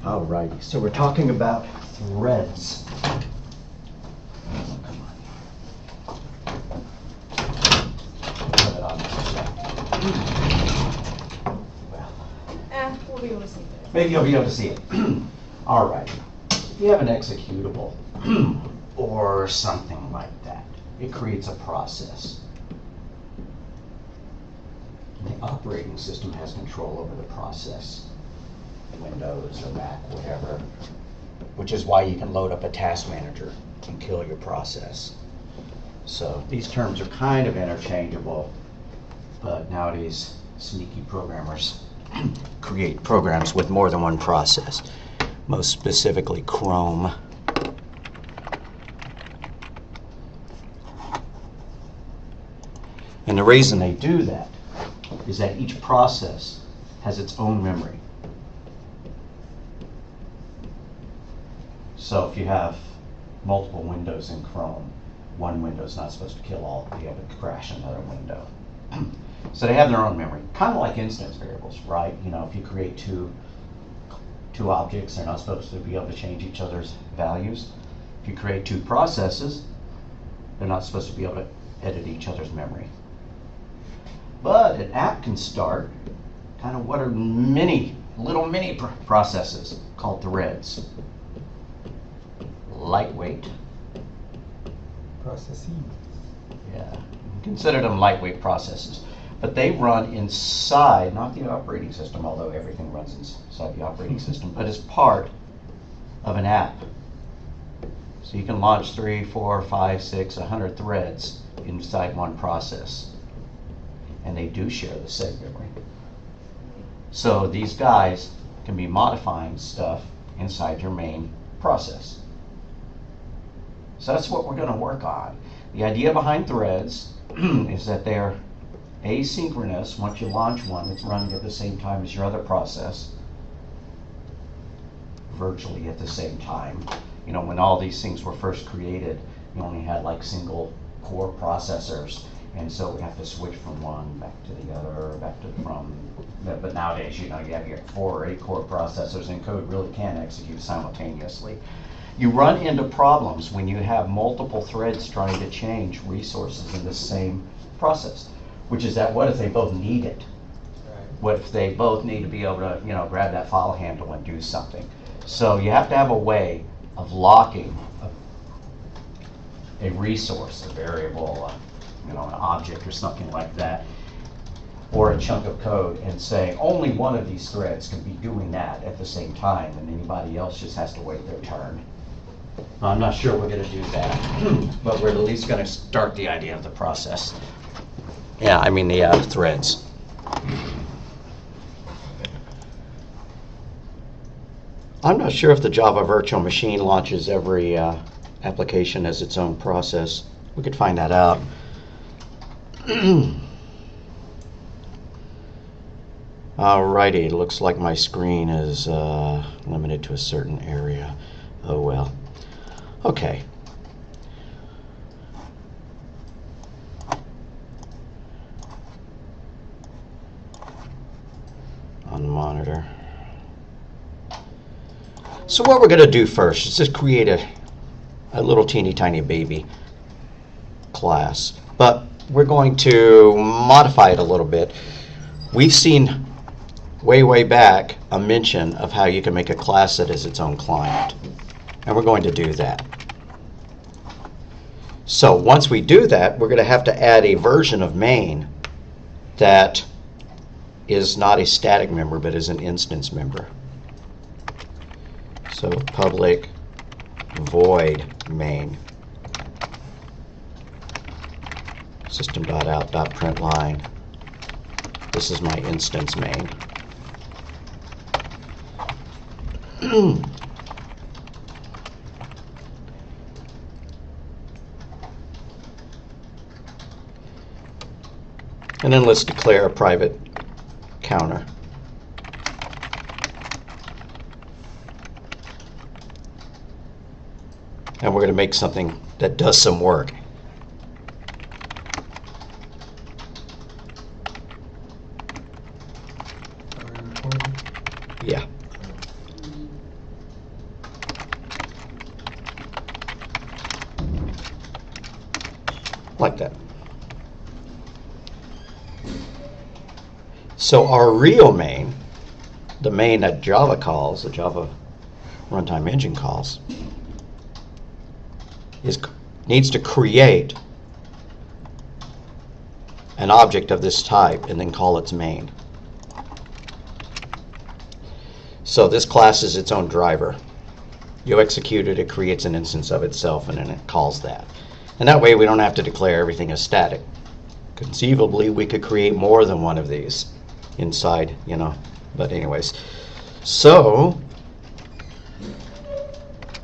Alrighty, so we're talking about threads. We'll be able to see it. Maybe you'll be able to see it. Alright, if you have an executable or something like that, it creates a process. The operating system has control over the process. Windows or Mac, whatever, which is why you can load up a task manager and kill your process. So these terms are kind of interchangeable, but nowadays sneaky programmers create programs with more than one process, most specifically Chrome. And the reason they do that is that each process has its own memory. So if you have multiple windows in Chrome, one window is not supposed to kill all, you have to crash another window. So they have their own memory, kind of like instance variables, right? You know, if you create two objects, they're not supposed to be able to change each other's values. If you create two processes, they're not supposed to be able to edit each other's memory. But an app can start kind of what are little mini processes called threads. Lightweight Processing. Yeah, consider them lightweight processes, but they run inside, not the operating system, although everything runs inside the operating system, but as part of an app. So you can launch 3, 4, 5, 6, 100 threads inside one process, and they do share the same memory. So these guys can be modifying stuff inside your main process. So that's what we're going to work on. The idea behind threads is that they're asynchronous. Once you launch one, it's running at the same time as your other process, virtually at the same time. You know, when all these things were first created, you only had like single core processors, and so we have to switch from one back to the other, but nowadays, you know, you have your 4 or 8 core processors, and code really can execute simultaneously. You run into problems when you have multiple threads trying to change resources in the same process, which is that what if they both need it? Right. What if they both need to be able to, you know, grab that file handle and do something? So you have to have a way of locking a resource, a variable, you know, an object or something like that, or a chunk of code, and saying only one of these threads can be doing that at the same time, and anybody else just has to wait their turn. I'm not sure we're going to do that, but we're at least going to start the idea of the process. Yeah, I mean the threads. I'm not sure if the Java virtual machine launches every application as its own process. We could find that out. Alrighty, it looks like my screen is limited to a certain area. Oh well. Okay. On the monitor. So what we're going to do first is just create a little teeny tiny baby class. But we're going to modify it a little bit. We've seen way back a mention of how you can make a class that is its own client. And we're going to do that. So once we do that, we're going to have to add a version of main that is not a static member but is an instance member. So public void main system.out.println. This is my instance main. And then let's declare a private counter. And we're going to make something that does some work. Yeah. So our real main, the main that Java calls, the Java runtime engine calls, needs to create an object of this type and then call its main. So this class is its own driver. You execute it, it creates an instance of itself, and then it calls that. And that way we don't have to declare everything as static. Conceivably, we could create more than one of these inside, But anyways, so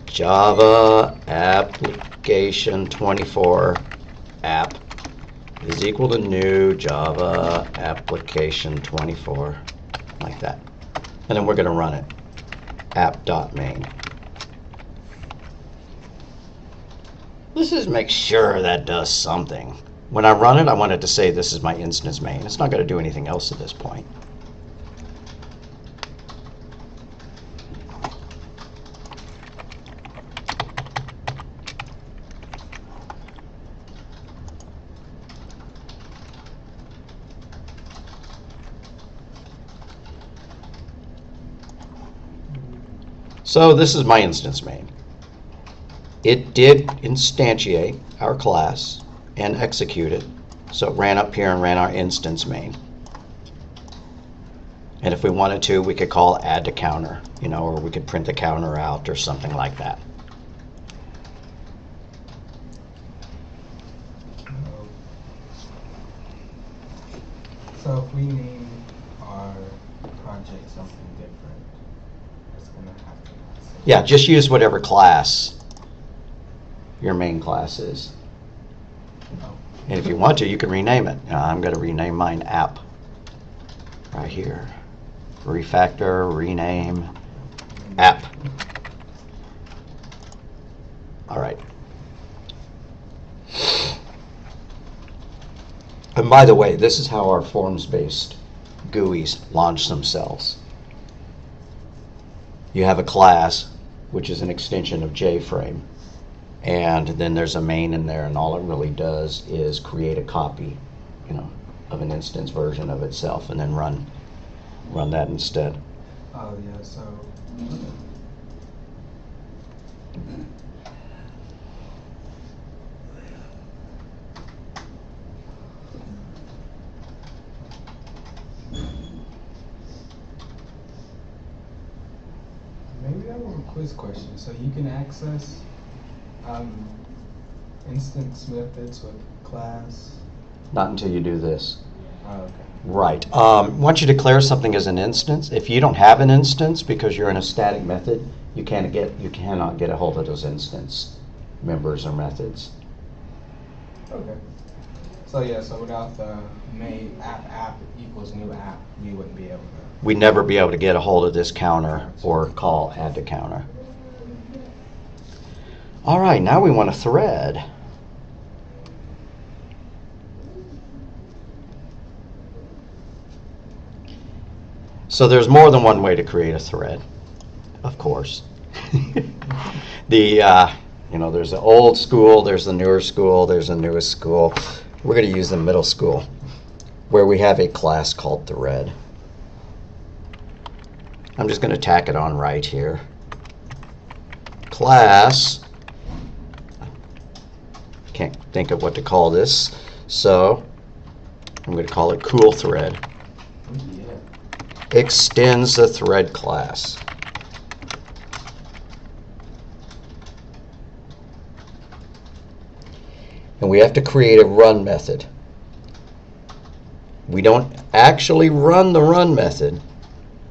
Java application 24 app is equal to new Java application 24, like that. And then we're going to run it, app.main. Let's just make sure that does something. When I run it, I want it to say this is my instance main. It's not going to do anything else at this point. So this is my instance main. It did instantiate our class and execute it. So it ran up here and ran our instance main. And if we wanted to, we could call add to counter, or we could print the counter out or something like that. So if we name our project something different, it's going to have to... Yeah, just use whatever class your main class is. And if you want to, you can rename it. I'm going to rename mine app right here. Refactor, rename, app. All right. And by the way, this is how our forms-based GUIs launch themselves. You have a class, which is an extension of JFrame. And then there's a main in there, and all it really does is create a copy, of an instance version of itself, and then run that instead. Oh yeah, so maybe I have a quiz question. So you can access instance methods with class? Not until you do this. Oh, okay. Right. Once you declare something as an instance, if you don't have an instance because you're in a static method, you cannot get a hold of those instance members or methods. Okay. So yeah, so without the main app equals new app, we wouldn't be able to. We'd never be able to get a hold of this counter or call add to counter. All right, now we want a thread. So there's more than one way to create a thread, of course. There's the old school, there's the newer school, there's the newest school. We're going to use the middle school, where we have a class called thread. I'm just going to tack it on right here. Class. Can't think of what to call this, so I'm going to call it cool thread. Extends the thread class. And we have to create a run method. We don't actually run the run method,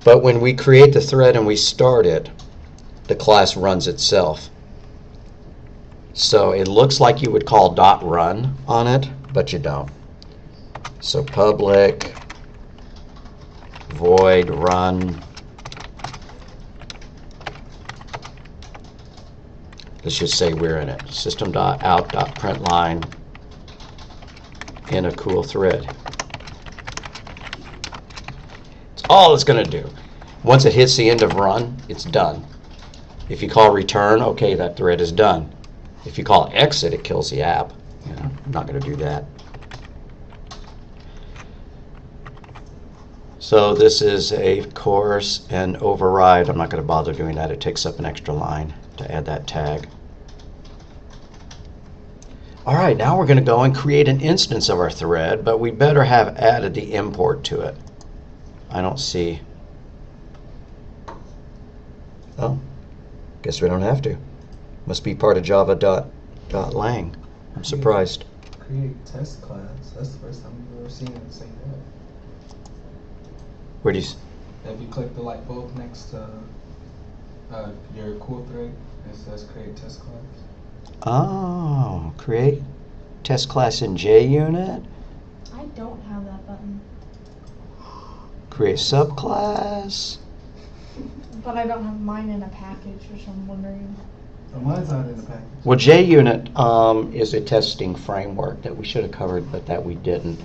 but when we create the thread and we start it, the class runs itself. So it looks like you would call .run on it, but you don't. So public void run. Let's just say we're in it. System.out.println in a cool thread. It's all it's going to do. Once it hits the end of run, it's done. If you call return, okay, that thread is done. If you call exit, it kills the app. I'm not going to do that. So this is a course and override. I'm not going to bother doing that. It takes up an extra line to add that tag. All right, now we're going to go and create an instance of our thread, but we better have added the import to it. I don't see. Oh, guess we don't have to. Must be part of java.lang. I'm surprised. Create test class. That's the first time we've ever seen it say that. Where do you? If you click the light bulb next to your cool thread, it says create test class. Oh, create test class in JUnit. I don't have that button. Create subclass. But I don't have mine in a package, which I'm wondering. Oh, mine's not in the package. Well, JUnit is a testing framework that we should have covered, but that we didn't,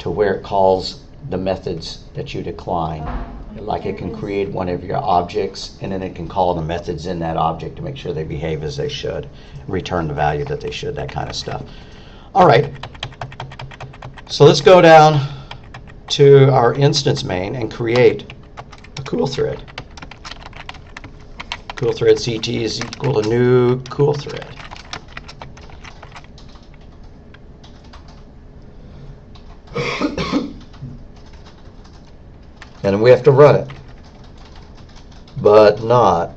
to where it calls the methods that you decline. Like it can create one of your objects, and then it can call the methods in that object to make sure they behave as they should, return the value that they should, that kind of stuff. All right, so let's go down to our instance main and create a cool thread. Cool thread CT is equal to new cool thread. And we have to run it, but not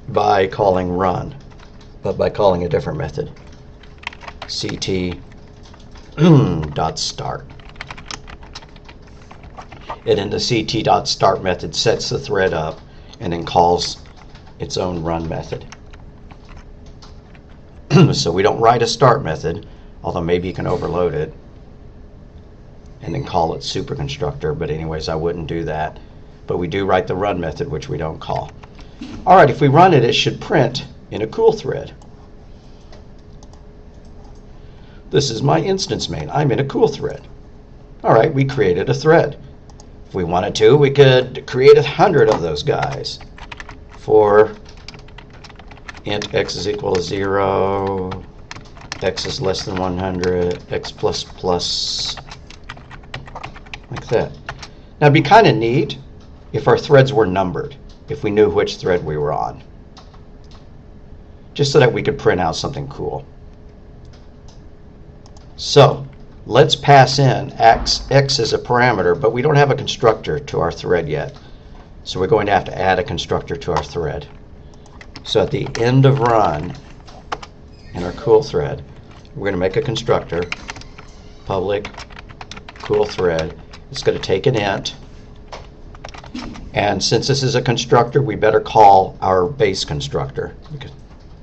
by calling run, but by calling a different method, CT dot start. And then the CT dot start method sets the thread up and then calls its own run method. So we don't write a start method, although maybe you can overload it and then call it super constructor, but anyways, I wouldn't do that. But we do write the run method, which we don't call. All right, if we run it, it should print in a cool thread. This is my instance main. I'm in a cool thread. All right, we created a thread. If we wanted to, we could create 100 of those guys for int x is equal to 0, x is less than 100, x plus plus, like that. Now it'd be kind of neat if our threads were numbered, if we knew which thread we were on, just so that we could print out something cool. So let's pass in x as a parameter, but we don't have a constructor to our thread yet. So we're going to have to add a constructor to our thread. So at the end of run in our cool thread, we're going to make a constructor, public cool thread. It's going to take an int. And since this is a constructor, we better call our base constructor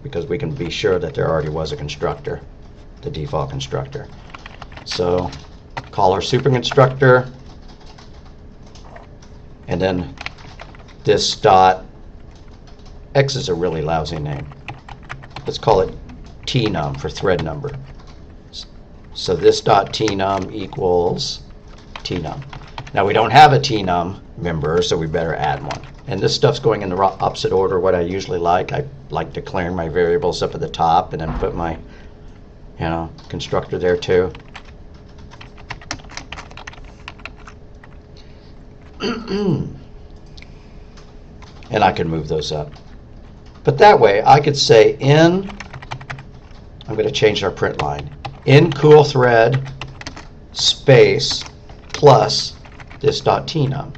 because we can be sure that there already was a constructor, the default constructor. So call our super constructor, and then this dot x is a really lousy name. Let's call it tnum for thread number. So this dot tnum equals tnum. Now we don't have a tnum member, so we better add one. And this stuff's going in the opposite order what I usually like. I like declaring my variables up at the top and then put my constructor there too. And I can move those up. But that way I could say I'm going to change our print line, in cool thread space plus this dot tnum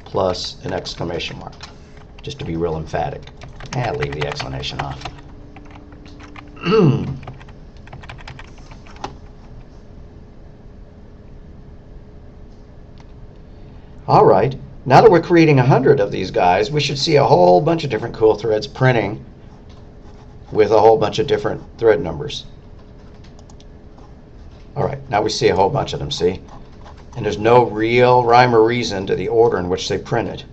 plus an exclamation mark, just to be real emphatic. And leave the explanation off. All right, now that we're creating 100 of these guys, we should see a whole bunch of different cool threads printing with a whole bunch of different thread numbers. All right, now we see a whole bunch of them, see? And there's no real rhyme or reason to the order in which they printed.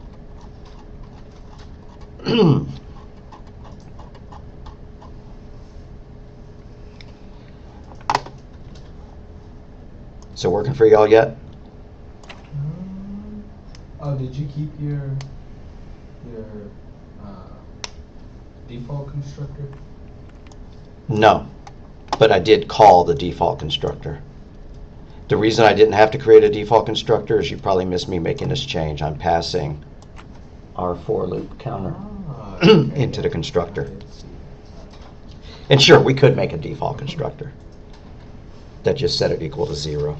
So working for y'all yet? Oh, did you keep your default constructor? No, but I did call the default constructor. The reason I didn't have to create a default constructor is you probably missed me making this change. I'm passing our for loop counter into the constructor. And sure, we could make a default constructor that just set it equal to 0.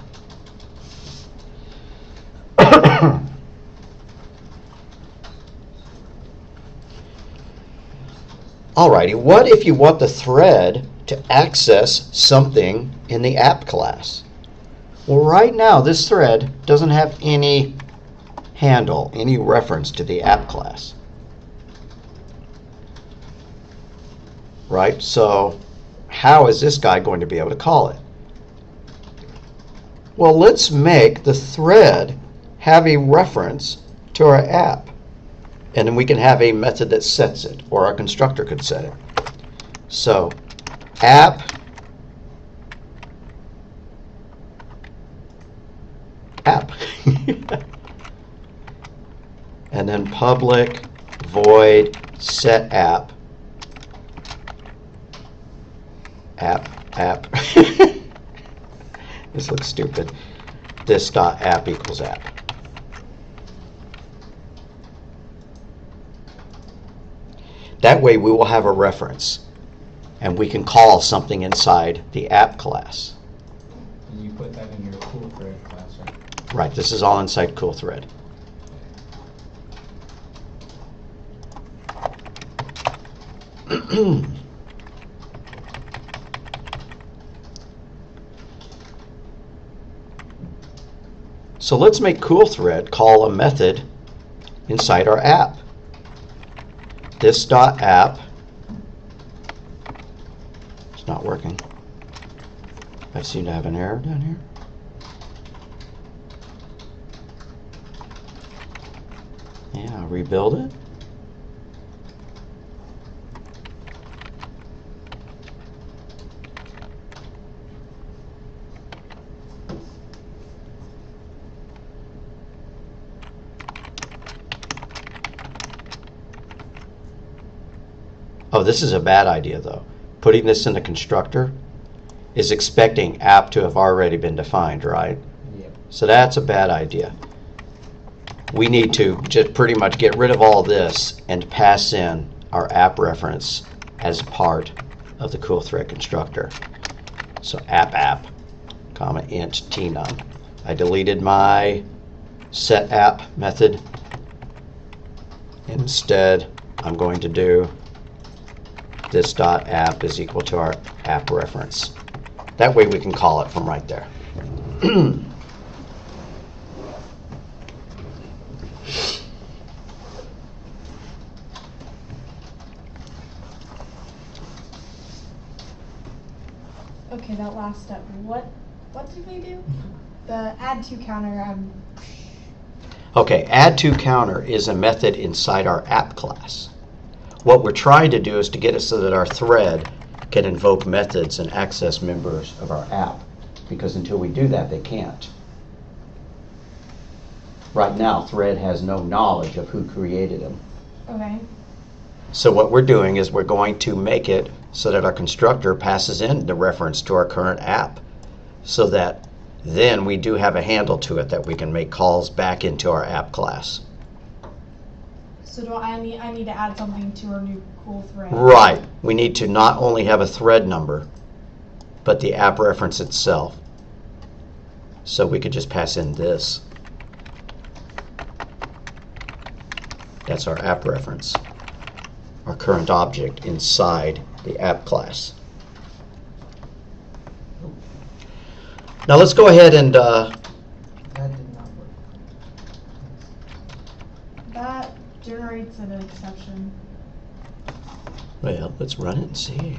Alrighty, what if you want the thread to access something in the app class? Well, right now, this thread doesn't have any handle, any reference to the app class. Right? So how is this guy going to be able to call it? Well, let's make the thread have a reference to our app. And then we can have a method that sets it, or our constructor could set it. So app and then public void set app this looks stupid. This dot app equals app. That way we will have a reference and we can call something inside the app class. And you put that in your cool thread class, right? Right, this is all inside cool thread. So let's make cool thread call a method inside our app. This dot app. It's not working. I seem to have an error down here. Yeah, rebuild it. Oh, this is a bad idea, though. Putting this in the constructor is expecting app to have already been defined, right? Yep. So that's a bad idea. We need to just pretty much get rid of all this and pass in our app reference as part of the cool thread constructor. So app, comma, int tnum. I deleted my set app method. Instead, I'm going to do this dot app is equal to our app reference. That way we can call it from right there. Okay, that last step. What did we do? The add to counter. Okay, add to counter is a method inside our app class. What we're trying to do is to get it so that our thread can invoke methods and access members of our app, because until we do that, they can't. Right now, thread has no knowledge of who created them. Okay. So what we're doing is we're going to make it so that our constructor passes in the reference to our current app, so that then we do have a handle to it that we can make calls back into our app class. So do I need to add something to our new cool thread? Right. We need to not only have a thread number, but the app reference itself. So we could just pass in this. That's our app reference, our current object inside the app class. Now let's go ahead and That did not work. That generates an exception. well, let's run it and see.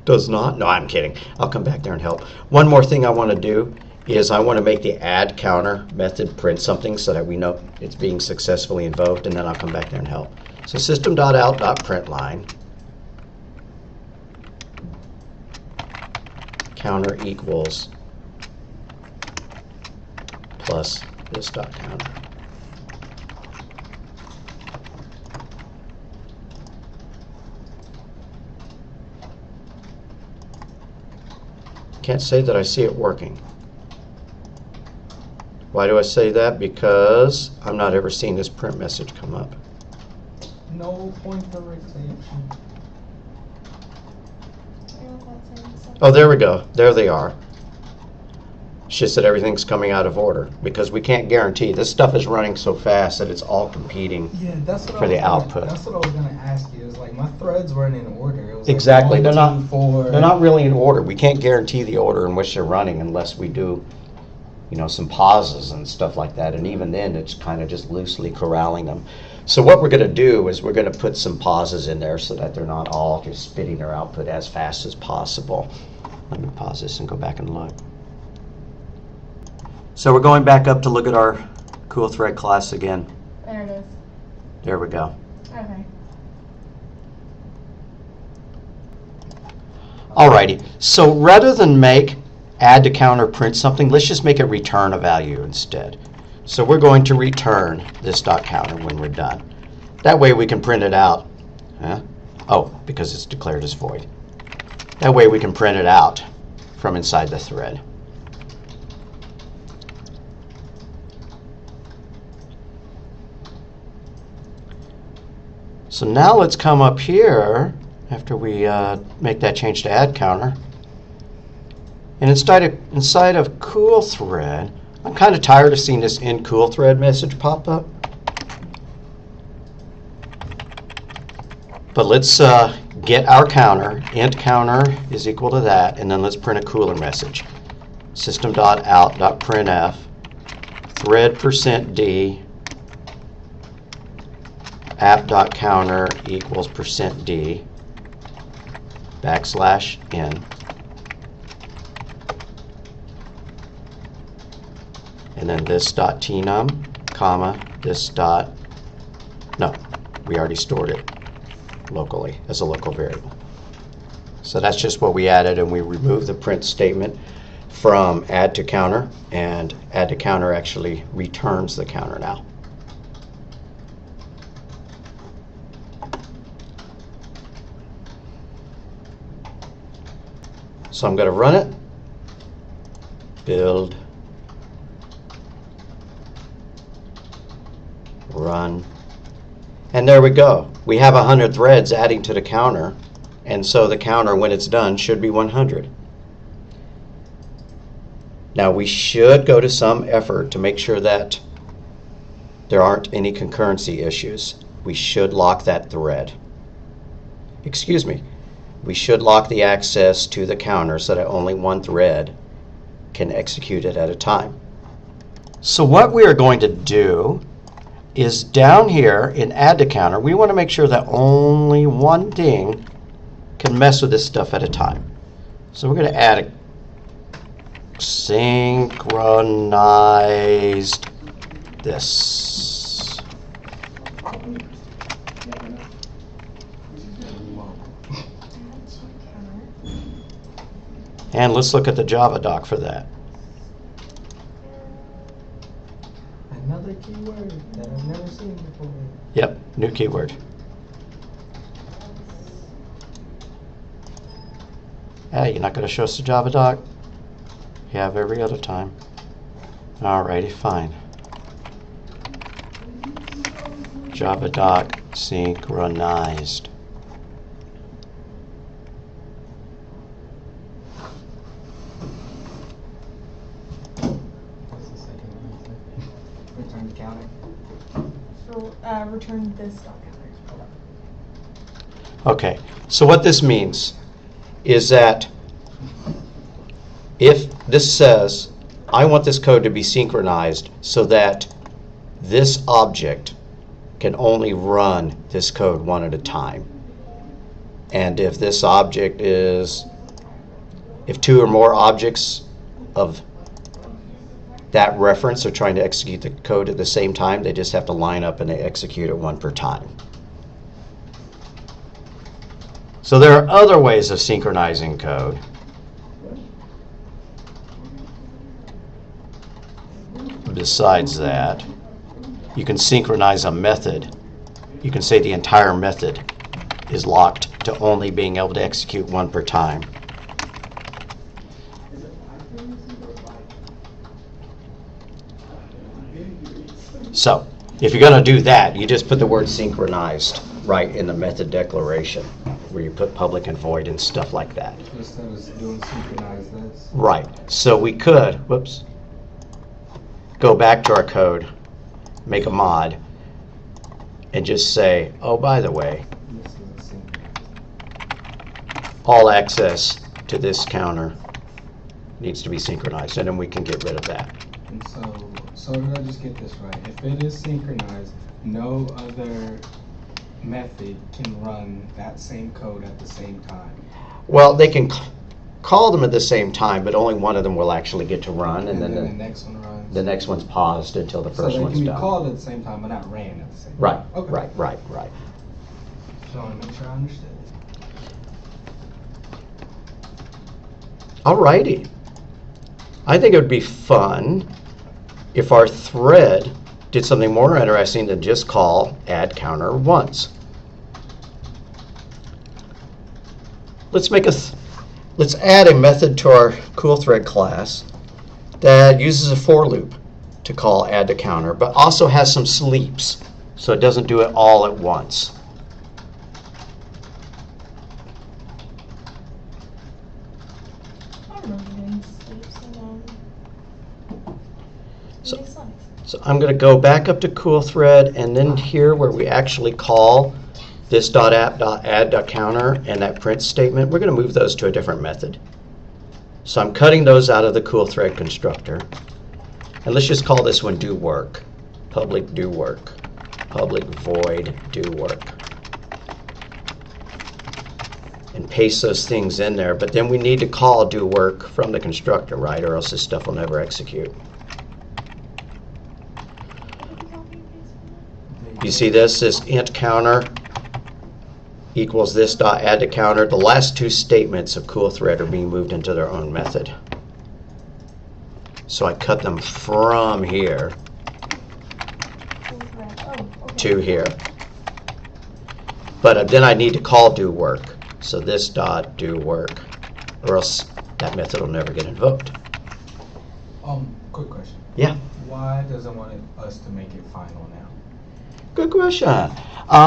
Does not? No, I'm kidding. I'll come back there and help. One more thing I want to do is I want to make the add counter method print something so that we know it's being successfully invoked, and then I'll come back there and help. So system.out.println counter equals plus this dot counter. Can't say that I see it working. Why do I say that? Because I'm not ever seeing this print message come up. No pointer exception. Oh, there we go. There they are. It's just that everything's coming out of order because we can't guarantee. This stuff is running so fast that it's all competing for the output. That's what I was going to ask you. It was like my threads weren't in order. It was Exactly. Like they're not really in order. We can't guarantee the order in which they're running unless we do, some pauses and stuff like that. And even then, it's kind of just loosely corralling them. So what we're going to do is we're going to put some pauses in there so that they're not all just spitting their output as fast as possible. Let me pause this and go back and look. So we're going back up to look at our cool thread class again. There it is. There we go. Okay. Alrighty, so rather than make add to counter print something, let's just make it return a value instead. So we're going to return this dot counter when we're done. That way we can print it out. Oh, because it's declared as void. That way we can print it out from inside the thread. So now let's come up here after we make that change to add counter. And inside of cool thread, I'm kind of tired of seeing this in cool thread message pop up. But let's get our counter. Int counter is equal to that, and then let's print a cooler message. System.out.printf thread %d app.counter equals %d \n. And then this dot tnum, comma, this dot, no, we already stored it locally as a local variable. So that's just what we added, and we removed the print statement from add to counter, and add to counter actually returns the counter now. So I'm going to run it, build, run, and there we go. We have 100 threads adding to the counter, and so the counter, when it's done, should be 100. Now we should go to some effort to make sure that there aren't any concurrency issues. We should lock that thread. Excuse me. We should lock the access to the counter so that only one thread can execute it at a time. So what we are going to do is down here in add to counter, we want to make sure that only one thing can mess with this stuff at a time. So we're going to add a synchronized this. And let's look at the Java doc for that. Another keyword that I've never seen before. Yep, new keyword. Hey, you're not going to show us the Java doc? You have every other time. Alrighty, fine. Java doc synchronized. Return the counter. So, return this dot counter. Okay, so what this means is that if this says, I want this code to be synchronized so that this object can only run this code one at a time. And if this object is, if two or more objects of that reference are trying to execute the code at the same time, they just have to line up and they execute it one per time. So there are other ways of synchronizing code. Besides that, you can synchronize a method. You can say the entire method is locked to only being able to execute one per time. So if you're going to do that, you just put the word synchronized right in the method declaration, where you put public and void and stuff like that. Instead of doing synchronized this. Right. So we could, whoops, go back to our code, make a mod, and just say, oh, by the way, This is a synchronized. all access to this counter needs to be synchronized, and then we can get rid of that. And so did I just get this right? If it is synchronized, no other method can run that same code at the same time. Well, they can call them at the same time, but only one of them will actually get to run, and then the next one runs. the next one's paused until the first so they one's can be done. called at the same time, but not ran at the same time. Right, Okay. right. Just want to make sure I understood it. Alrighty. I think it would be fun if our thread did something more interesting than just call add counter once. Let's add a method to our cool thread class that uses a for loop to call add to counter, but also has some sleeps, so it doesn't do it all at once. I remember doing sleeps and then So- it makes sense. So I'm going to go back up to cool thread, and then here where we actually call this .app.add.counter and that print statement, we're going to move those to a different method. So I'm cutting those out of the cool thread constructor. And let's just call this one do work. Public do work. Public void do work. And paste those things in there. But then we need to call do work from the constructor, right? Or else this stuff will never execute. What did you copy and paste from that? You see this int counter equals this dot add to counter. The last two statements of cool thread are being moved into their own method. So I cut them from here Cool thread. Oh, okay. to here. But then I need to call do work. So this dot do work, or else that method will never get invoked. Quick question. Yeah, Why doesn't want us to make it final now? good question.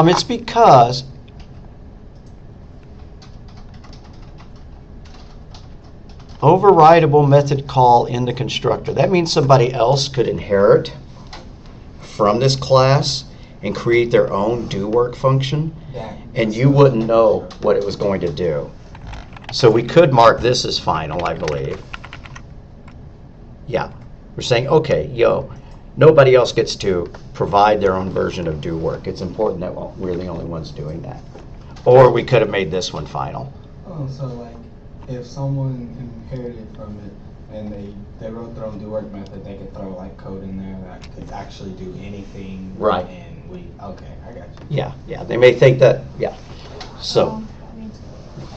It's because overridable method call in the constructor. That means somebody else could inherit from this class and create their own do work function, and you wouldn't know what it was going to do. So we could mark this as final, I believe. Yeah, we're saying, okay, nobody else gets to provide their own version of do work. It's important that we're the only ones doing that. Or we could have made this one final. Oh, so like if someone inherited from it and they wrote their own do work method, they could throw like code in there that could actually do anything. Right. And okay, I got you. Yeah, they may think that, yeah. So That makes sense.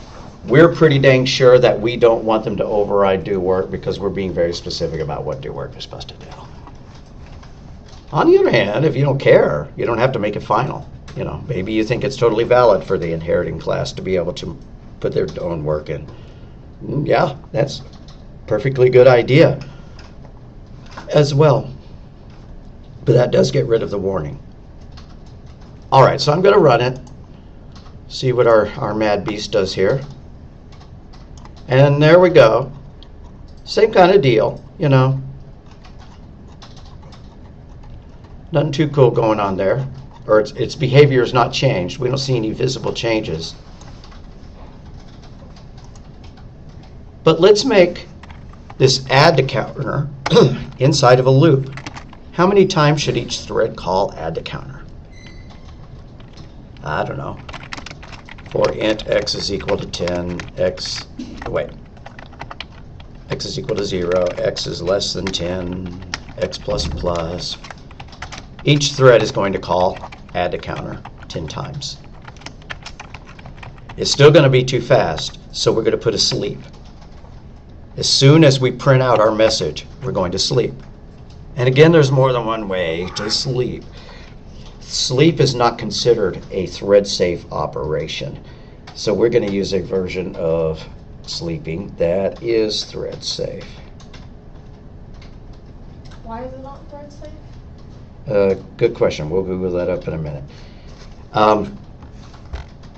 we're pretty dang sure that we don't want them to override do work because we're being very specific about what do work is supposed to do. On the other hand, if you don't care, you don't have to make it final. Maybe you think it's totally valid for the inheriting class to be able to put their own work in. Yeah, that's a perfectly good idea as well. But that does get rid of the warning. All right, so I'm going to run it, see what our mad beast does here. And there we go. Same kind of deal, Nothing too cool going on there. Or its behavior is not changed. We don't see any visible changes. But let's make this add to counter inside of a loop. How many times should each thread call add to counter? I don't know. For int x is equal to 10, x is equal to 0, x is less than 10, x plus plus. Each thread is going to call add to counter 10 times. It's still going to be too fast, so we're going to put a sleep. As soon as we print out our message, we're going to sleep. And again, there's more than one way to sleep. Sleep is not considered a thread-safe operation. So we're going to use a version of sleeping that is thread-safe. Why is it not thread safe? Good question. We'll Google that up in a minute.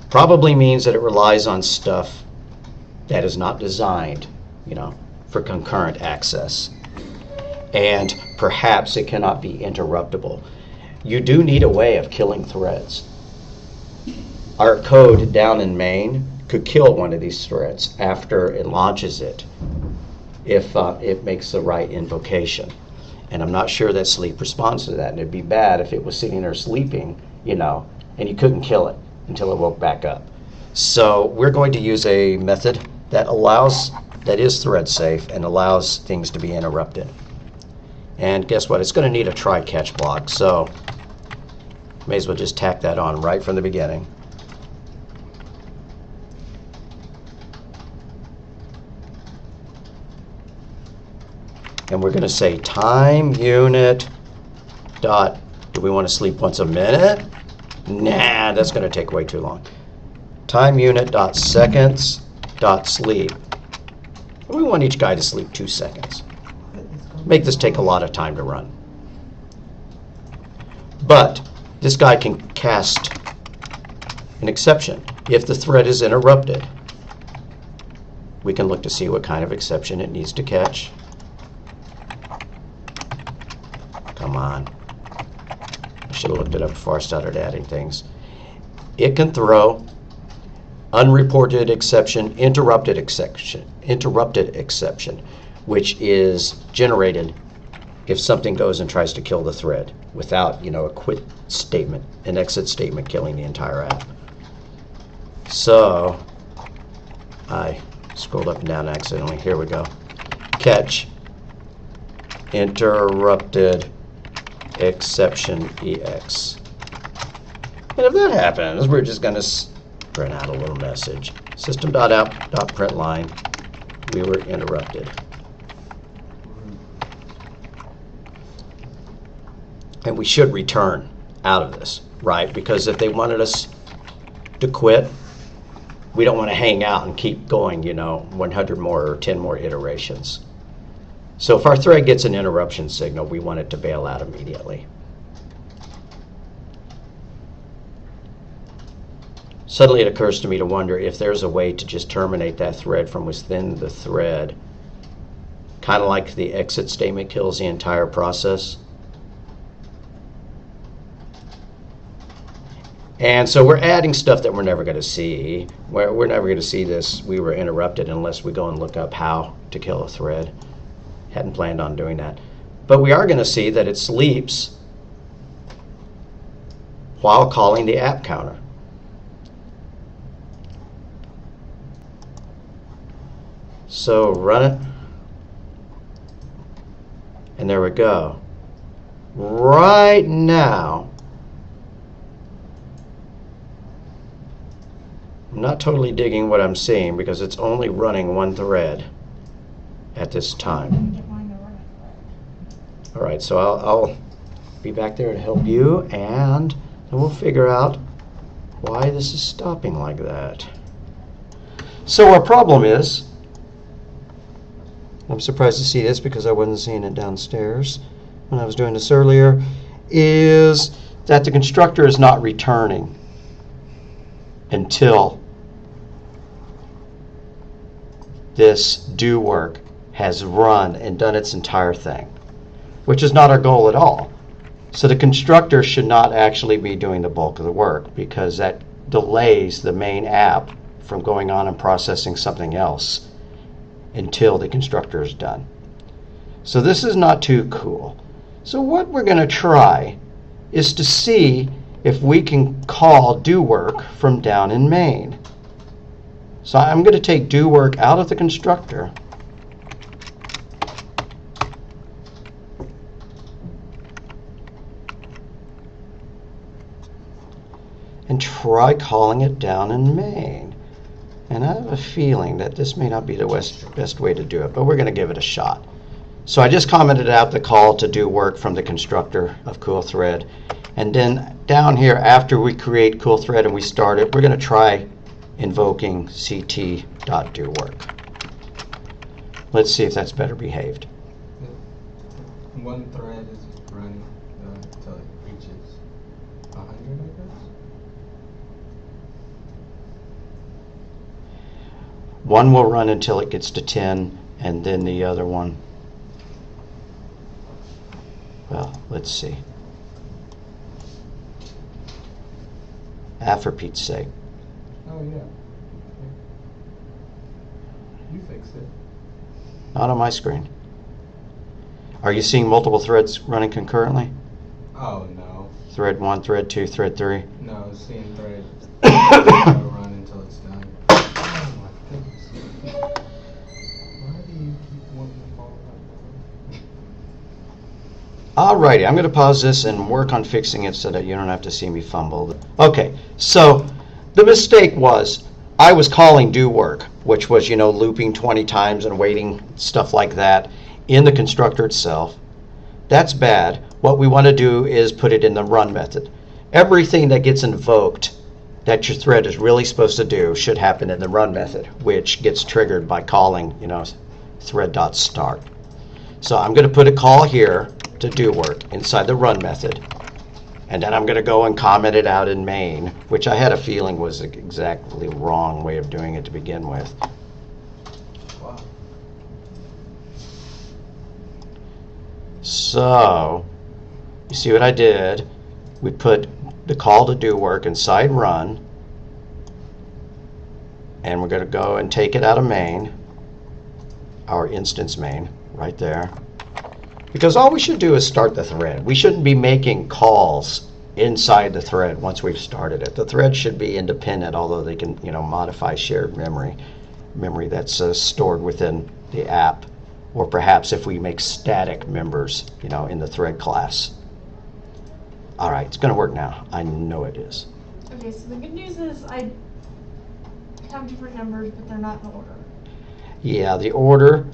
Probably means that it relies on stuff that is not designed, for concurrent access. And perhaps it cannot be interruptible. You do need a way of killing threads. Our code down in main could kill one of these threads after it launches it if it makes the right invocation. And I'm not sure that sleep responds to that. And it'd be bad if it was sitting there sleeping, and you couldn't kill it until it woke back up. So we're going to use a method that is thread safe and allows things to be interrupted. And guess what? It's going to need a try-catch block. So may as well just tack that on right from the beginning. And we're going to say time unit dot, do we want to sleep once a minute? Nah, that's going to take way too long. Time unit dot seconds dot sleep. We want each guy to sleep 2 seconds. Make this take a lot of time to run. But this guy can cast an exception. If the thread is interrupted, we can look to see what kind of exception it needs to catch. Come on. I should have looked it up before I started adding things. It can throw unreported exception, interrupted exception, which is generated if something goes and tries to kill the thread without, a quit statement, an exit statement killing the entire app. So I scrolled up and down accidentally. Here we go. Catch interrupted exception EX. And if that happens, we're just going to print out a little message. System.out.println, we were interrupted. And we should return out of this, right? Because if they wanted us to quit, we don't want to hang out and keep going, 100 more or 10 more iterations. So if our thread gets an interruption signal, we want it to bail out immediately. Suddenly it occurs to me to wonder if there's a way to just terminate that thread from within the thread, kind of like the exit statement kills the entire process. And so we're adding stuff that we're never going to see. We're never going to see this, we were interrupted, unless we go and look up how to kill a thread. Hadn't planned on doing that. But we are going to see that it sleeps while calling the app counter. So run it. And there we go. Right now, I'm not totally digging what I'm seeing because it's only running one thread at this time. All right, so I'll be back there to help you, and then we'll figure out why this is stopping like that. So our problem is, I'm surprised to see this because I wasn't seeing it downstairs when I was doing this earlier, is that the constructor is not returning until this do work has run and done its entire thing, which is not our goal at all. So the constructor should not actually be doing the bulk of the work because that delays the main app from going on and processing something else until the constructor is done. So this is not too cool. So what we're going to try is to see if we can call do work from down in main. So I'm going to take do work out of the constructor and try calling it down in main. And I have a feeling that this may not be the best way to do it, but we're going to give it a shot. So I just commented out the call to do work from the constructor of CoolThread. And then down here, after we create CoolThread and we start it, we're going to try invoking ct.doWork. Let's see if that's better behaved. One thread is running until it One will run until it gets to 10, and then the other one, well, let's see. For Pete's sake. Oh, yeah. You fixed it. Not on my screen. Are you seeing multiple threads running concurrently? Oh, no. Thread 1, thread 2, thread 3? No, seeing thread run until it's done. Oh, my goodness. Why do you keep wanting to follow that? Alrighty, I'm going to pause this and work on fixing it so that you don't have to see me fumble. Okay, so the mistake was I was calling do work, which was, looping 20 times and waiting, stuff like that, in the constructor itself. That's bad. What we want to do is put it in the run method. Everything that gets invoked that your thread is really supposed to do should happen in the run method, which gets triggered by calling, thread.start. So I'm going to put a call here to do work inside the run method, and then I'm going to go and comment it out in main, which I had a feeling was the exactly wrong way of doing it to begin with. Wow. So you see what I did? We put the call to do work inside run, and we're going to go and take it out of main, our instance main, right there. Because all we should do is start the thread. We shouldn't be making calls inside the thread once we've started it. The thread should be independent, although they can, modify shared memory that's stored within the app, or perhaps if we make static members, in the thread class. All right, it's going to work now. I know it is. Okay, so the good news is I have different numbers, but they're not in order. Yeah, the order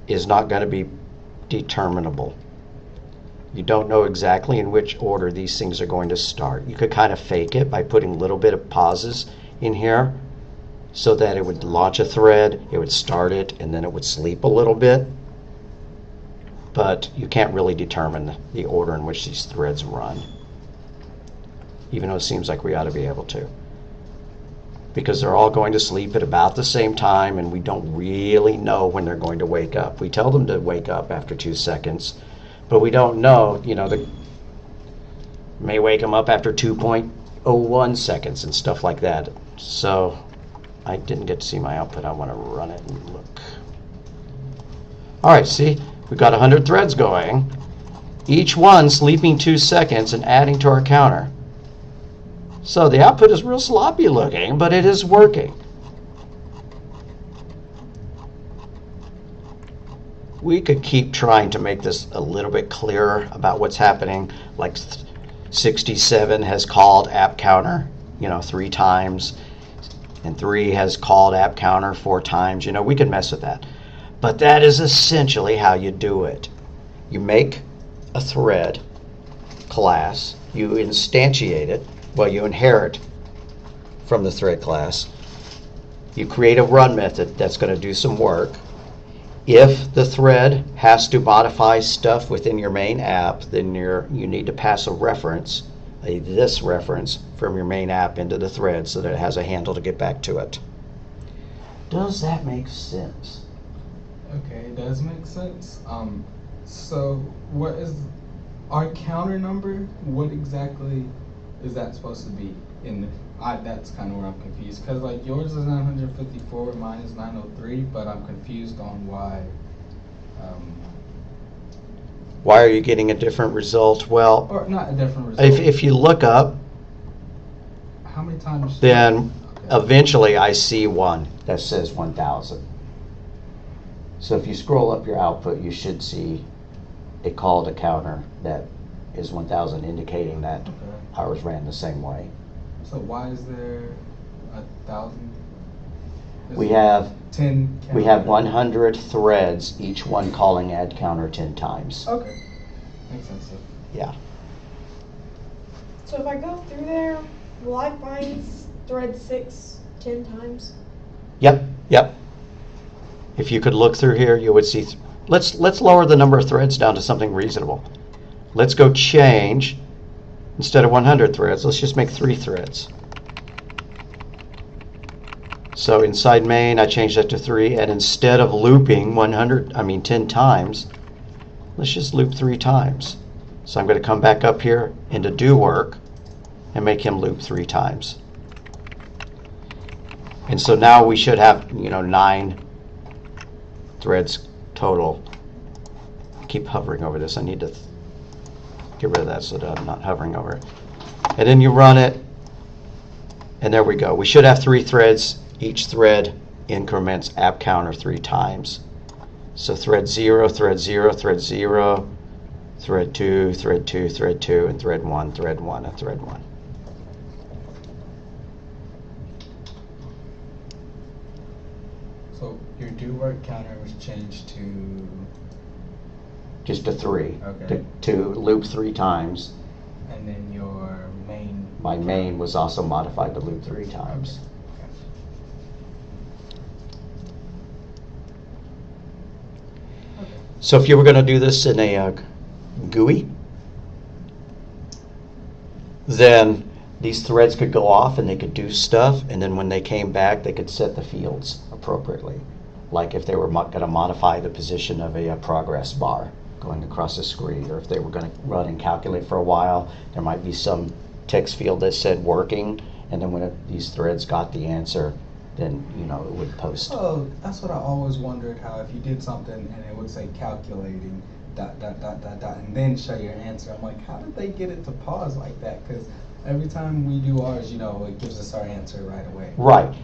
is not going to be determinable. You don't know exactly in which order these things are going to start. You could kind of fake it by putting a little bit of pauses in here so that it would launch a thread, it would start it, and then it would sleep a little bit. But you can't really determine the order in which these threads run, even though it seems like we ought to be able to. Because they're all going to sleep at about the same time, and we don't really know when they're going to wake up. We tell them to wake up after 2 seconds, but we don't know, they may wake them up after 2.01 seconds and stuff like that. So I didn't get to see my output. I want to run it and look. All right, see, we've got 100 threads going, each one sleeping 2 seconds and adding to our counter. So the output is real sloppy looking, but it is working. We could keep trying to make this a little bit clearer about what's happening. Like 67 has called app counter, 3 times, and 3 has called app counter 4 times. We could mess with that. But that is essentially how you do it. You make a thread class, you instantiate it. Well, you inherit from the thread class. You create a run method that's going to do some work. If the thread has to modify stuff within your main app, then you need to pass a reference, this reference, from your main app into the thread so that it has a handle to get back to it. Does that make sense? Okay, it does make sense. So what is our counter number? What exactly is that supposed to be? That's kind of where I'm confused, because like yours is 954, mine is 903, but I'm confused on why. Why are you getting a different result? Well, or not a different result. If you look up, how many times? Then eventually I see one that says 1,000. So if you scroll up your output, you should see a call to counter that is 1,000, indicating that ours ran the same way. So why is there 1,000? We have 10. We have 100 threads, each one calling add counter 10 times. Okay, makes sense. Yeah. So if I go through there, will I find thread 6 10 times? Yep. If you could look through here, you would see. Let's lower the number of threads down to something reasonable. Let's go change. Instead of 100 threads, let's just make 3 threads. So inside main, I changed that to 3, and instead of looping 10 times, let's just loop 3 times. So I'm going to come back up here into do work and make him loop 3 times. And so now we should have, 9 threads total. I keep hovering over this. I need to get rid of that so that I'm not hovering over it. And then you run it, and there we go. We should have 3 threads. Each thread increments app counter 3 times. So thread 0, thread 0, thread 0, thread 2, thread 2, thread 2, and thread 1, and thread 1. So your do work counter was changed to Just a 3. Okay. To loop 3 times. And then your main. My main was also modified to loop 3 times. Okay. So if you were going to do this in a GUI, then these threads could go off and they could do stuff, and then when they came back, they could set the fields appropriately. Like if they were going to modify the position of a progress bar going across the screen, or if they were going to run and calculate for a while, there might be some text field that said working, and then when these threads got the answer, then it would post. Oh, that's what I always wondered, how if you did something and it would say calculating ... and then show your answer. I'm like, how did they get it to pause like that? Because every time we do ours, it gives us our answer right away. Right.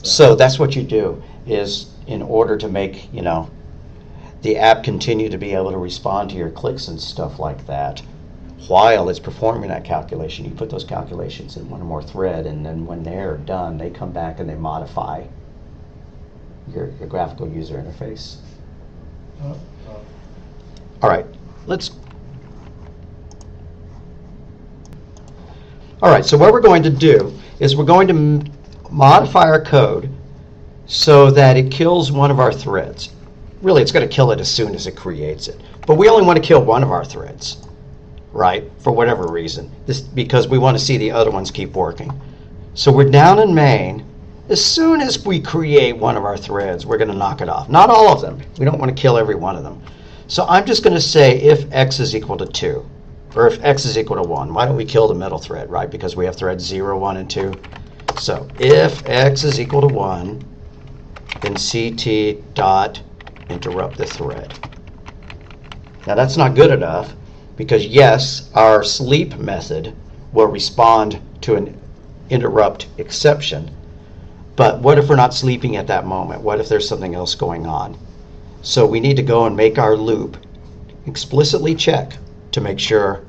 So that's what you do, is in order to make the app continue to be able to respond to your clicks and stuff like that, while it's performing that calculation, you put those calculations in one or more thread, and then when they're done, they come back and they modify your graphical user interface. All right, so what we're going to do is we're going to modify our code so that it kills one of our threads. Really, it's going to kill it as soon as it creates it. But we only want to kill one of our threads, right, for whatever reason, because we want to see the other ones keep working. So we're down in main. As soon as we create one of our threads, we're going to knock it off. Not all of them. We don't want to kill every one of them. So I'm just going to say if x is equal to 2, or if x is equal to 1. Why don't we kill the middle thread, right? Because we have threads 0, 1, and 2. So if x is equal to 1, then CT dot interrupt the thread. Now that's not good enough, because yes, our sleep method will respond to an interrupt exception, but what if we're not sleeping at that moment? What if there's something else going on? So we need to go and make our loop explicitly check to make sure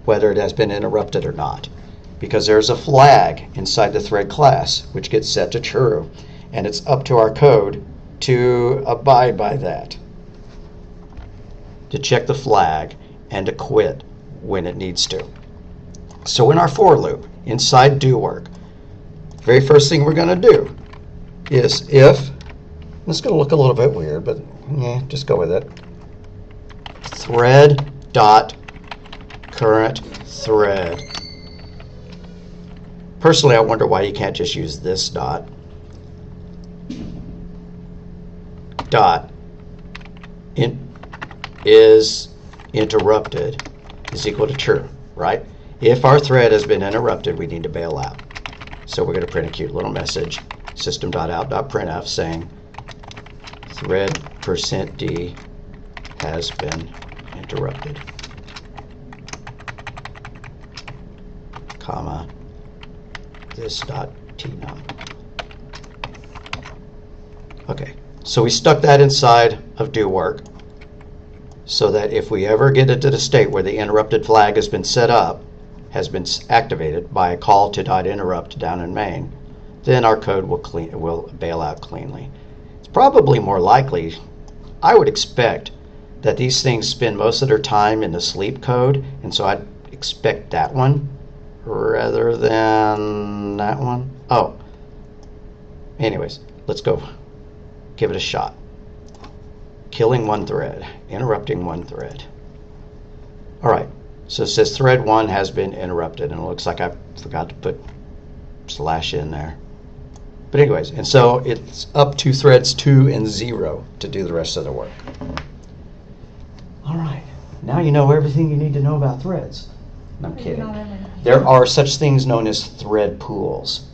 whether it has been interrupted or not, because there's a flag inside the thread class which gets set to true, and it's up to our code to abide by that, to check the flag and to quit when it needs to. So in our for loop inside do work, very first thing we're going to do is if, it's going to look a little bit weird, but yeah, just go with it, thread dot current thread. Personally, I wonder why you can't just use this dot is interrupted is equal to true, right? If our thread has been interrupted, we need to bail out. So we're going to print a cute little message, system.out.printf, saying thread %d has been interrupted, comma, this dot t9. Okay, so we stuck that inside of do work so that if we ever get into the state where the interrupted flag has been set up, has been activated by a call to .interrupt down in main, then our code will bail out cleanly. It's probably more likely, I would expect, that these things spend most of their time in the sleep code, and so I'd expect that one rather than that one. Oh, anyways, let's go give it a shot. Killing one thread, interrupting one thread. All right, so it says thread 1 has been interrupted, and it looks like I forgot to put slash in there. But anyways, and so it's up to threads 2 and 0 to do the rest of the work. All right, now you know everything you need to know about threads. I'm kidding. There are such things known as thread pools,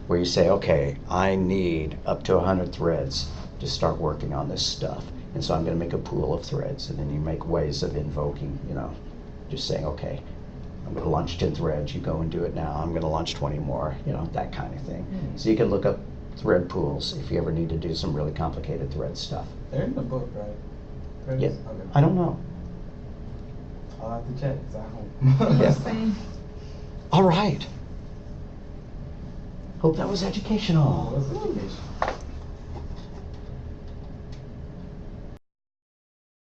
where you say, okay, I need up to 100 threads to start working on this stuff. And so I'm going to make a pool of threads. And then you make ways of invoking, just saying, okay, I'm going to launch 10 threads. You go and do it now. I'm going to launch 20 more, that kind of thing. So you can look up thread pools if you ever need to do some really complicated thread stuff. They're in the book, right? Threads? Yeah. Okay. I don't know. I'll have to check. It's at home. Yeah. All right. Hope that was educational. What was education?